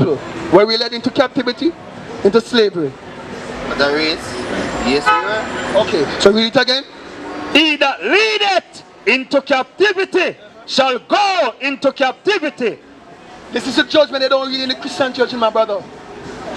people were we led into captivity, into slavery? The race? Yes, we were. Okay, so read it again. He that leadeth into captivity shall go into captivity. This is a judgment they don't read in the Christian church, my brother.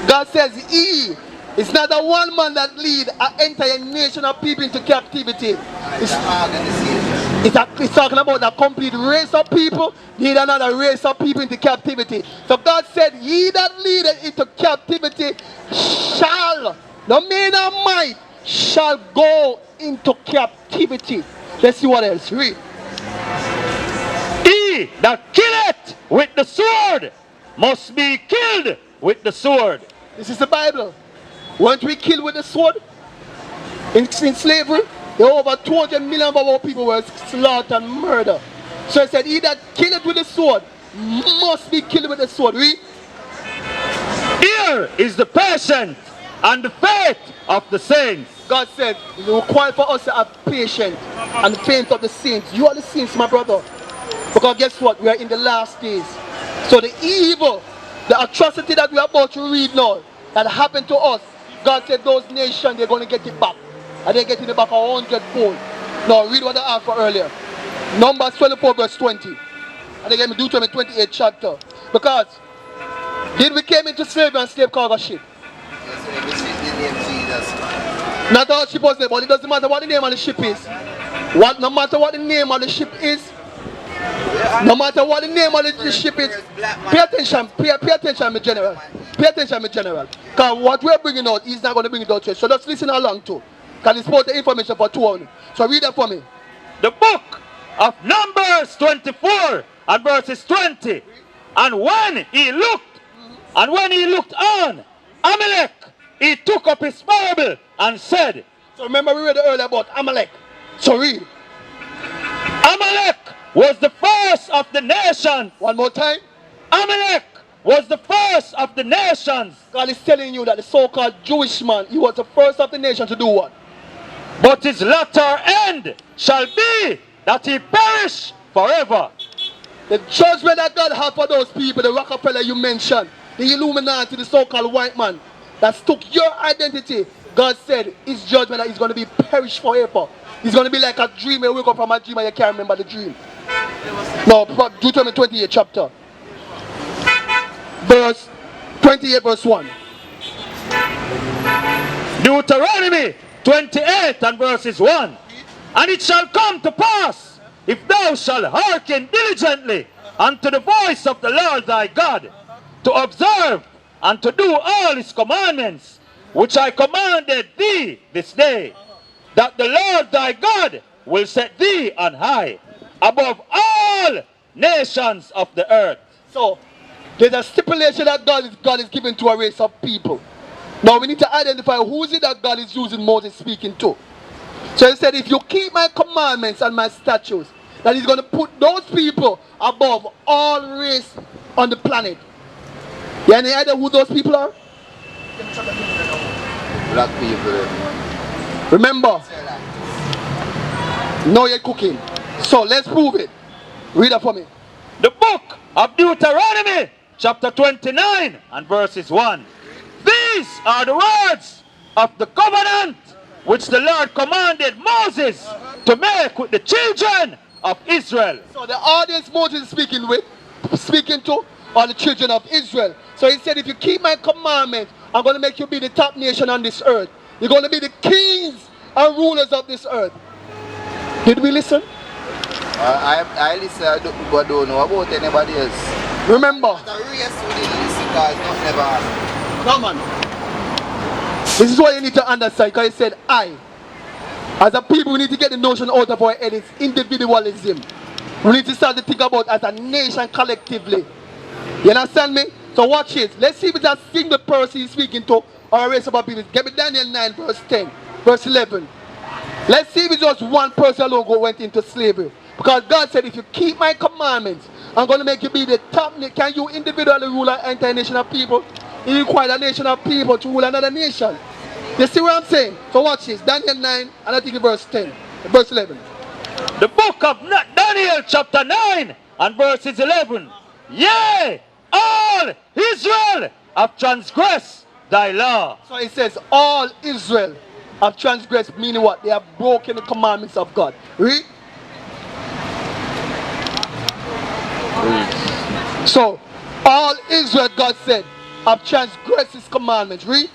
God says he is not the one man that lead an entire nation of people into captivity. It's talking about a complete race of people lead another race of people into captivity. So God said, he that leadeth into captivity shall, the man of might, shall go into captivity. Let's see what else. Read. He that killeth with the sword must be killed with the sword. This is the Bible. Weren't we killed with the sword? In slavery, there were over 200 million of our people were slaughtered and murdered. So it said, he that killeth with the sword must be killed with the sword. Read. Here is the patience and the faith of the saints. God said, it is required for us to have patience and the faith of the saints. You are the saints, my brother. Because guess what? We are in the last days. So the evil, the atrocity that we are about to read now, that happened to us, God said those nations, they're going to get it back. And they're getting it back 100-fold. Now read what I asked for earlier. Numbers 24 verse 20. And they gave me Deu28 28 chapter. Because did we came into slavery and slave cargo ship? Not all ship was there, but it doesn't matter what the name of the ship is. No matter what the name of the ship is, no matter what the name of the ship is, pay attention, pay attention, my general. Pay attention, my general. Because what we're bringing out, he's not going to bring it out to you. So just listen along too. Because it's about the information for 2 only. So read that for me. The book of Numbers 24 and verses 20. And when he looked on Amalek, he took up his Bible and said. So remember we read earlier about Amalek. So read. Amalek was the first of the nations. One more time. Amalek was the first of the nations. God is telling you that the so-called Jewish man, he was the first of the nation to do what? But his latter end shall be that he perish forever. The judgment that God had for those people, the Rockefeller you mentioned, the Illuminati, the so-called white man, that took your identity, God said his judgment that he's going to be perished forever. He's going to be like a dream. You wake up from a dream and you can't remember the dream. No, Deu28 28 chapter. Verse 28 verse 1. Deuteronomy 28 and verses 1. And it shall come to pass, if thou shalt hearken diligently unto the voice of the Lord thy God, to observe and to do all his commandments, which I commanded thee this day, that the Lord thy God will set thee on high above all nations of the earth. So, there's a stipulation that God is giving to a race of people. Now we need to identify who is it that God is using Moses speaking to. So he said, if you keep my commandments and my statutes, that he's going to put those people above all race on the planet. You have any idea who those people are? Black people. Remember, now you're cooking. So let's prove it. Read that for me. The book of Deuteronomy, chapter 29 and verses 1. These are the words of the covenant which the Lord commanded Moses to make with the children of Israel. So the audience Moses is speaking to are the children of Israel. So he said, if you keep my commandments, I'm going to make you be the top nation on this earth. You're going to be the kings and rulers of this earth. Did we listen? I listen, but don't know about anybody else. Remember. Come on. This is what you need to understand, because he said, I. As a people, we need to get the notion out of our head. It's individualism. We need to start to think about as a nation collectively. You understand me? So watch it. Let's see if it's a single person he's speaking to or a race of people. Give me Daniel 9 verse 10, verse 11. Let's see if it's just one person alone who went into slavery. Because God said, if you keep my commandments, I'm going to make you be the top. Can you individually rule an entire nation of people? He required a nation of people to rule another nation. You see what I'm saying? So watch this. Daniel 9, and I think verse 10, verse 11. The book of Daniel chapter 9 and verses 11. Yea, all Israel have transgressed thy law. So it says, all Israel have transgressed, meaning what? They have broken the commandments of God. Read. So, all Israel, God said, have transgressed his commandments. Read.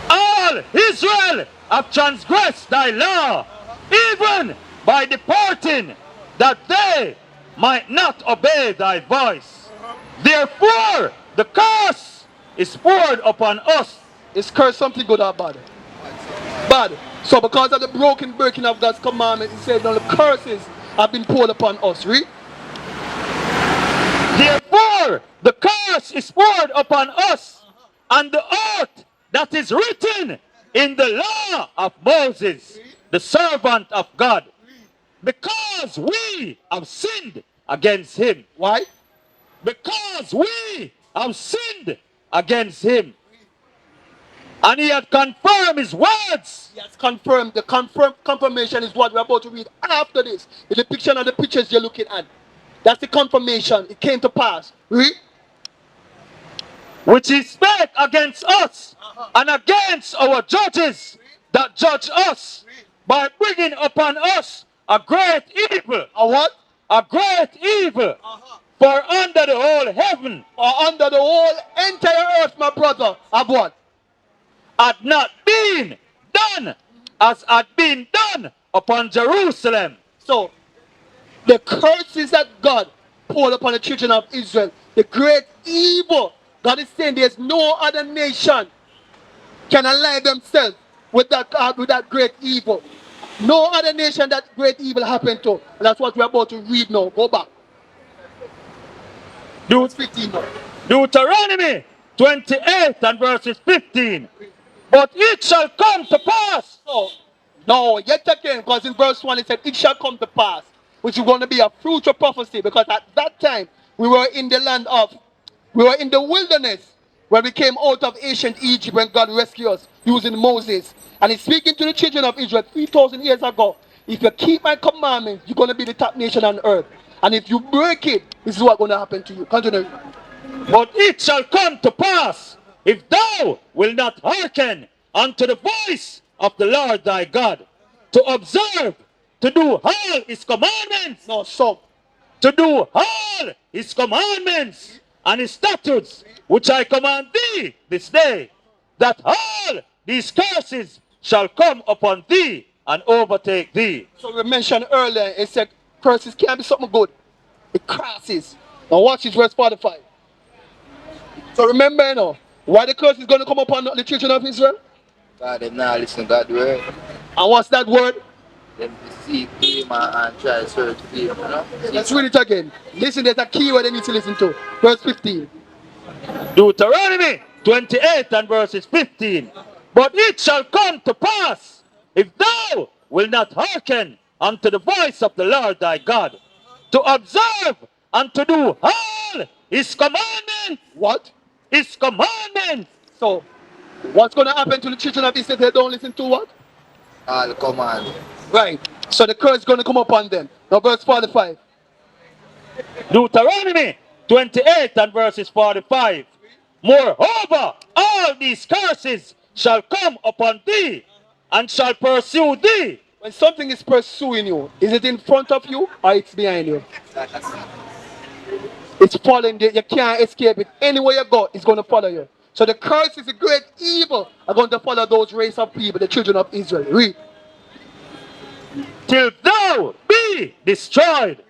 All Israel have transgressed thy law, even by departing, that they might not obey thy voice. Therefore, the curse is poured upon us. Is curse something good or bad? Bad. So because of the breaking of God's commandment, he said, now the curses have been poured upon us. Read. Therefore, the curse is poured upon us, and the oath that is written in the law of Moses, the servant of God, because we have sinned against him. Why? Because we have sinned against him. And he had confirmed his words. He has confirmed. The confirmation is what we're about to read after this. The depiction of the pictures you're looking at. That's the confirmation. It came to pass. Read. Which he spake against us and against our judges that judge us, by bringing upon us a great evil. A what? A great evil. For under the whole heaven, Or under the whole entire earth, my brother, of what? had not been done as had been done upon Jerusalem. So, the curses that God poured upon the children of Israel, the great evil, God is saying there's no other nation can align themselves with that great evil. No other nation that great evil happened to. And that's what we're about to read now. Go back. Verse 15 now. Deuteronomy 28 and verses 15. But it shall come to pass. So, no, yet again, because in verse 1 it said, it shall come to pass, which is going to be a future prophecy, because at that time we were in the wilderness, when we came out of ancient Egypt, when God rescued us using Moses. And he's speaking to the children of Israel 3,000 years ago. If you keep my commandments, you're going to be the top nation on earth. And if you break it, this is what's going to happen to you. Continue. But it shall come to pass, if thou wilt not hearken unto the voice of the Lord thy God, to observe, to do all his commandments, No, so. to do all his commandments and his statutes, which I command thee this day, that all these curses shall come upon thee and overtake thee. So we mentioned earlier, it said curses can't be something good. It crosses. Now watch this verse 45. So remember, why the curse is going to come upon the children of Israel? God, them not listen to God's word. And what's that word? Them deceive him and try to search for him, you know? Let's read it again. Listen, there's a key word they need to listen to. Verse 15. Deuteronomy 28 and verses 15. But it shall come to pass, if thou wilt not hearken unto the voice of the Lord thy God, to observe and to do all his commandments. What? His commandments. So, what's going to happen to the children of Israel if they don't listen to what? All command. Right. So the curse is going to come upon them. Now verse 45. Deuteronomy 28 and verses 45. Moreover, all these curses shall come upon thee and shall pursue thee. When something is pursuing you, is it in front of you or it's behind you? It's following you. You can't escape it. Anywhere you go, it's going to follow you. So the curse is a great evil are going to follow those race of people, the children of Israel. Read. Till thou be destroyed,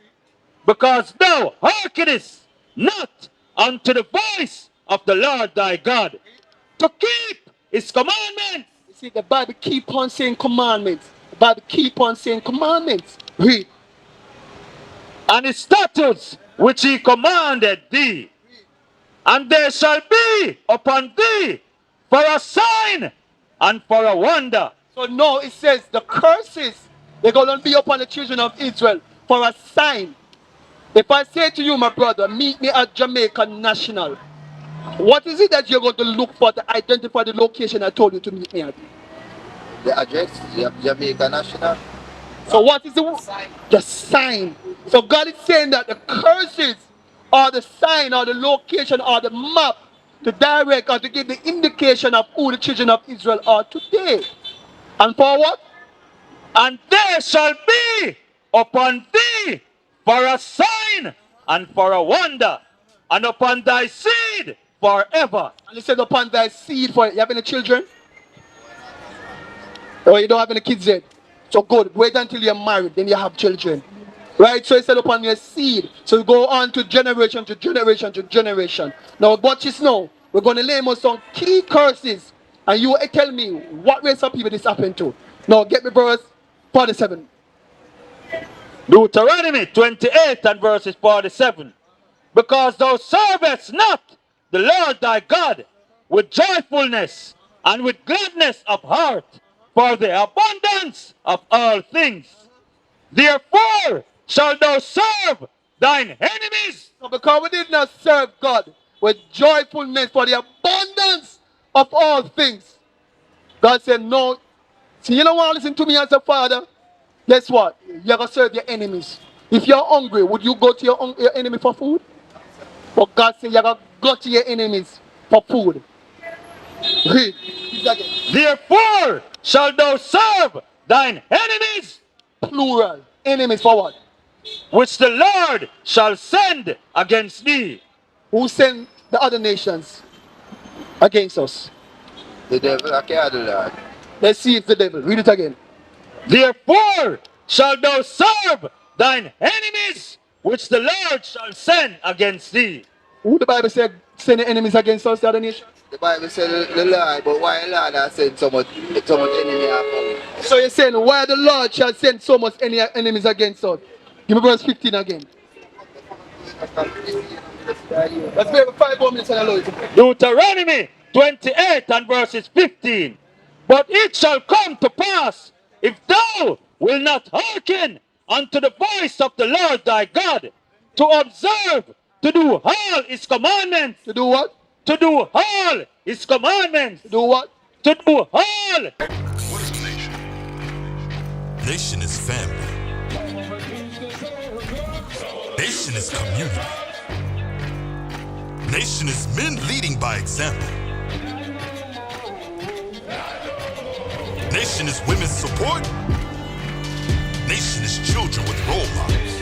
because thou hearkenest not unto the voice of the Lord thy God, to keep his commandments. You see, the Bible keep on saying commandments. The Bible keep on saying commandments. Read. And his statutes which he commanded thee, and there shall be upon thee for a sign and for a wonder. So now it says the curses, they're going to be upon the children of Israel for a sign. If I say to you, my brother, meet me at Jamaica National, what is it that you're going to look for to identify the location I told you to meet me at? The address, Jamaica National. So what is the sign? So God is saying that the curses or the sign or the location or the map to direct or to give the indication of who the children of Israel are today. And for what? And there shall be upon thee for a sign and for a wonder, and upon thy seed forever. And he said upon thy seed for it. You have any children? Or you don't have any kids yet? So good. Wait until you're married, then you have children. Right? So he said upon your seed. So you go on to generation to generation to generation. Now watch this now. We're going to name out some key curses. And you tell me what race of people this happened to. Now get me verse 47. Deuteronomy 28 and verses 47. Because thou servest not the Lord thy God with joyfulness and with gladness of heart for the abundance of all things. Therefore shalt thou serve thine enemies. So because we did not serve God with joyfulness for the abundance of all things. God said, no. See, you don't want to listen to me as a father? Guess what? You're going to serve your enemies. If you're hungry, would you go to your enemy for food? But God said you're going to go to your enemies for food. Read. Therefore shalt thou serve thine enemies. Plural. Enemies for what? Which the Lord shall send against thee. Who send the other nations against us? The devil, I can't do that. Let's see if the devil. Read it again. Therefore shalt thou serve thine enemies, which the Lord shall send against thee. Who the Bible said send the enemies against us, the other nation? The Bible said the Lord, but why the Lord has sent so much enemy after? So you're saying why the Lord shall send so much enemies against us? Give me verse 15 again. Let's wait for 5 more minutes and allow it. Deuteronomy 28 and verses 15. But it shall come to pass, if thou wilt not hearken unto the voice of the Lord thy God, to observe, to do all his commandments. To do what? To do all his commandments. To do what? To do all. What is a nation? Nation is family. Nation is community. Nation is men leading by example. Nation is women's support. Nation is children with role models.